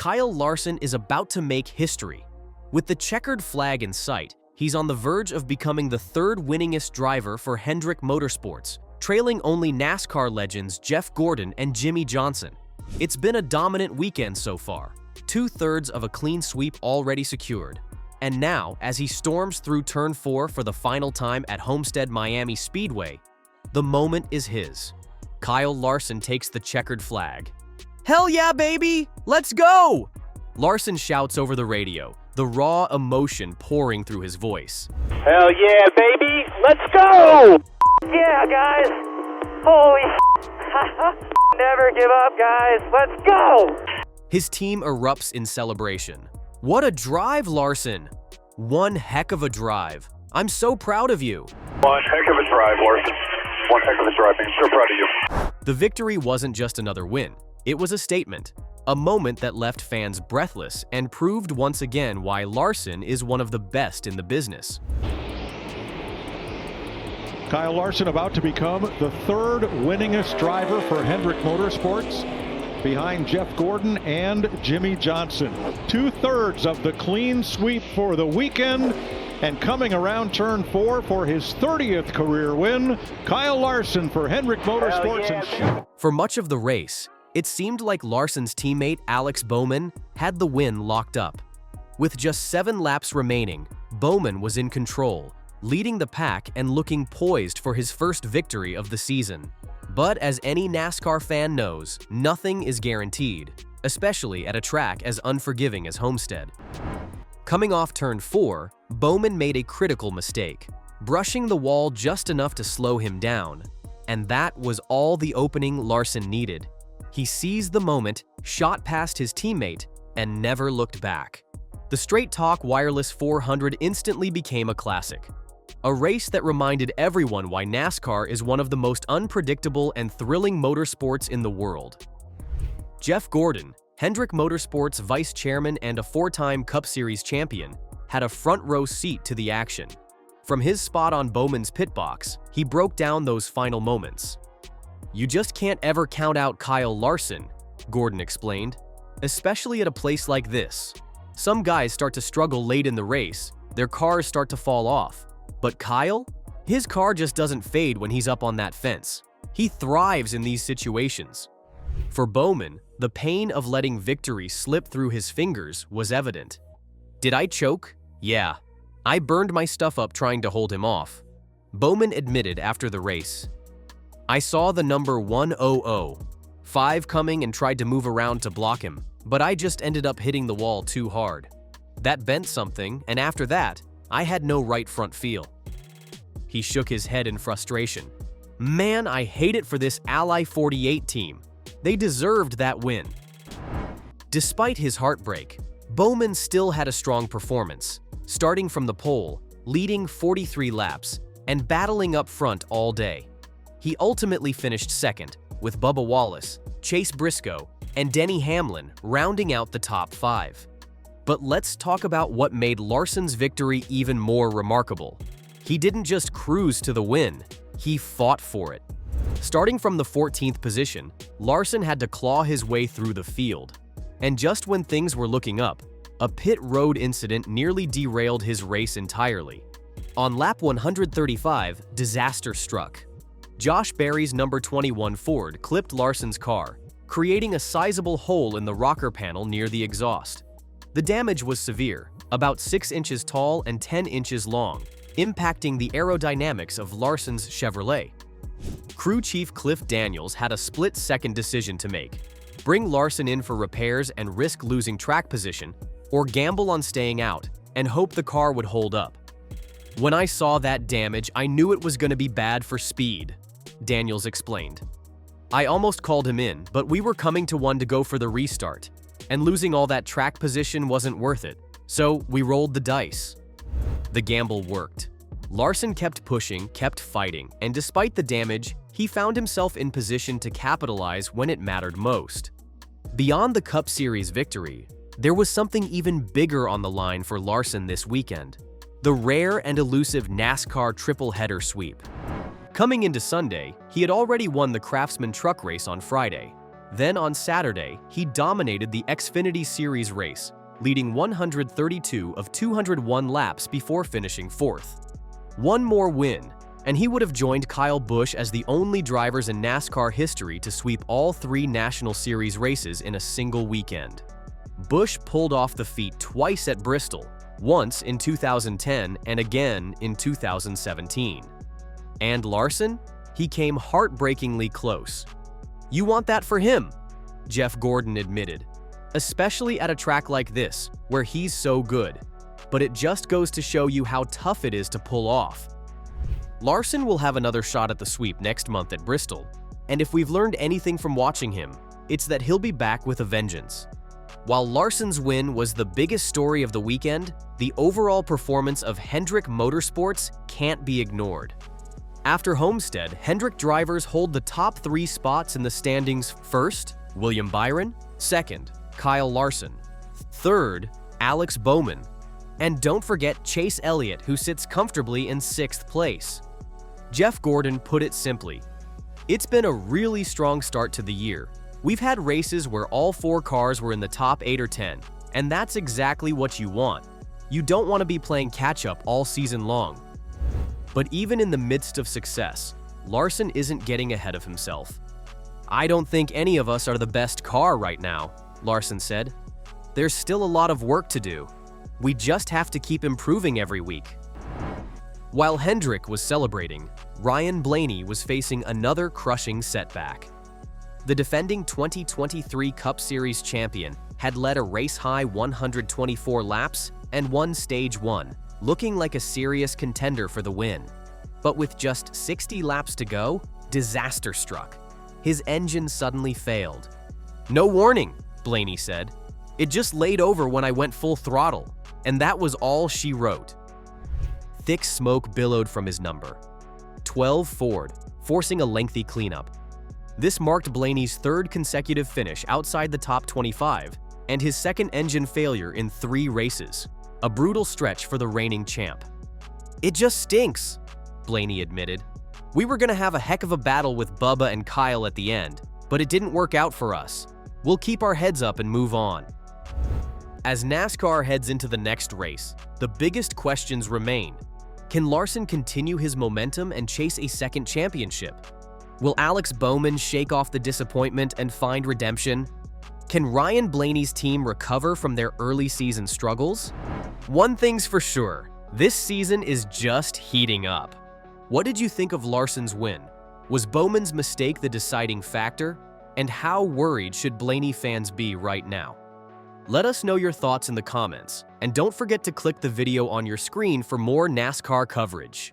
Kyle Larson is about to make history. With the checkered flag in sight, he's on the verge of becoming the third winningest driver for Hendrick Motorsports, trailing only NASCAR legends Jeff Gordon and Jimmie Johnson. It's been a dominant weekend so far, 2/3 of a clean sweep already secured. And now, as he storms through Turn 4 for the final time at Homestead-Miami Speedway, the moment is his. Kyle Larson takes the checkered flag. "Hell yeah, baby! Let's go!" Larson shouts over the radio, the raw emotion pouring through his voice. "Hell yeah, baby! Let's go! Yeah, guys! Holy never give up, guys! Let's go!" His team erupts in celebration. "What a drive, Larson! One heck of a drive. I'm so proud of you." "One heck of a drive, Larson. One heck of a drive. I'm so proud of you." The victory wasn't just another win. It was a statement, a moment that left fans breathless and proved once again why Larson is one of the best in the business. Kyle Larson about to become the third winningest driver for Hendrick Motorsports, behind Jeff Gordon and Jimmie Johnson. 2/3 of the clean sweep for the weekend, and coming around Turn 4 for his 30th career win, Kyle Larson for Hendrick Motorsports. Yeah. For much of the race, it seemed like Larson's teammate Alex Bowman had the win locked up. With just 7 laps remaining, Bowman was in control, leading the pack and looking poised for his first victory of the season. But as any NASCAR fan knows, nothing is guaranteed, especially at a track as unforgiving as Homestead. Coming off Turn 4, Bowman made a critical mistake, brushing the wall just enough to slow him down. And that was all the opening Larson needed. He seized the moment, shot past his teammate, and never looked back. The Straight Talk Wireless 400 instantly became a classic. A race that reminded everyone why NASCAR is one of the most unpredictable and thrilling motorsports in the world. Jeff Gordon, Hendrick Motorsports vice chairman and a 4-time Cup Series champion, had a front-row seat to the action. From his spot on Bowman's pit box, he broke down those final moments. "You just can't ever count out Kyle Larson," Gordon explained, "especially at a place like this. Some guys start to struggle late in the race, their cars start to fall off. But Kyle? His car just doesn't fade when he's up on that fence. He thrives in these situations." For Bowman, the pain of letting victory slip through his fingers was evident. "Did I choke? Yeah. I burned my stuff up trying to hold him off," Bowman admitted after the race. "I saw the number 100, 5 coming and tried to move around to block him, but I just ended up hitting the wall too hard. That bent something, and after that, I had no right front feel." He shook his head in frustration. "Man, I hate it for this Ally 48 team. They deserved that win." Despite his heartbreak, Bowman still had a strong performance, starting from the pole, leading 43 laps, and battling up front all day. He ultimately finished second, with Bubba Wallace, Chase Briscoe, and Denny Hamlin rounding out the top 5. But let's talk about what made Larson's victory even more remarkable. He didn't just cruise to the win, he fought for it. Starting from the 14th position, Larson had to claw his way through the field. And just when things were looking up, a pit road incident nearly derailed his race entirely. On lap 135, disaster struck. Josh Berry's number 21 Ford clipped Larson's car, creating a sizable hole in the rocker panel near the exhaust. The damage was severe, about 6 inches tall and 10 inches long, impacting the aerodynamics of Larson's Chevrolet. Crew chief Cliff Daniels had a split-second decision to make: bring Larson in for repairs and risk losing track position, or gamble on staying out and hope the car would hold up. "When I saw that damage, I knew it was going to be bad for speed," Daniels explained. "I almost called him in, but we were coming to one to go for the restart, and losing all that track position wasn't worth it, so we rolled the dice." The gamble worked. Larson kept pushing, kept fighting, and despite the damage, he found himself in position to capitalize when it mattered most. Beyond the Cup Series victory, there was something even bigger on the line for Larson this weekend: the rare and elusive NASCAR triple-header sweep. Coming into Sunday, he had already won the Craftsman truck race on Friday. Then on Saturday, he dominated the Xfinity Series race, leading 132 of 201 laps before finishing fourth. One more win, and he would have joined Kyle Busch as the only drivers in NASCAR history to sweep all 3 National Series races in a single weekend. Busch pulled off the feat twice at Bristol, once in 2010 and again in 2017. And Larson? He came heartbreakingly close. You want that for him, Jeff Gordon admitted, especially at a track like this, where he's so good. But it just goes to show you how tough it is to pull off. Larson will have another shot at the sweep next month at Bristol, and if we've learned anything from watching him, it's that he'll be back with a vengeance. While Larson's win was the biggest story of the weekend, the overall performance of Hendrick Motorsports can't be ignored. After Homestead, Hendrick drivers hold the top 3 spots in the standings: first, William Byron; second, Kyle Larson; third, Alex Bowman. And don't forget Chase Elliott, who sits comfortably in 6th place. Jeff Gordon put it simply, "It's been a really strong start to the year. We've had races where all 4 cars were in the top 8 or 10, and that's exactly what you want. You don't want to be playing catch-up all season long." But even in the midst of success, Larson isn't getting ahead of himself. "I don't think any of us are the best car right now," Larson said. "There's still a lot of work to do. We just have to keep improving every week." While Hendrick was celebrating, Ryan Blaney was facing another crushing setback. The defending 2023 Cup Series champion had led a race-high 124 laps and won Stage 1, looking like a serious contender for the win. But with just 60 laps to go, disaster struck. His engine suddenly failed. "No warning," Blaney said. "It just laid over when I went full throttle." And that was all she wrote. Thick smoke billowed from his number 12 Ford, forcing a lengthy cleanup. This marked Blaney's 3rd consecutive finish outside the top 25 and his 2nd engine failure in 3 races, a brutal stretch for the reigning champ. "It just stinks," Blaney admitted. "We were going to have a heck of a battle with Bubba and Kyle at the end, but it didn't work out for us. We'll keep our heads up and move on." As NASCAR heads into the next race, the biggest questions remain. Can Larson continue his momentum and chase a 2nd championship? Will Alex Bowman shake off the disappointment and find redemption? Can Ryan Blaney's team recover from their early season struggles? One thing's for sure, this season is just heating up. What did you think of Larson's win? Was Bowman's mistake the deciding factor? And how worried should Blaney fans be right now? Let us know your thoughts in the comments, and don't forget to click the video on your screen for more NASCAR coverage.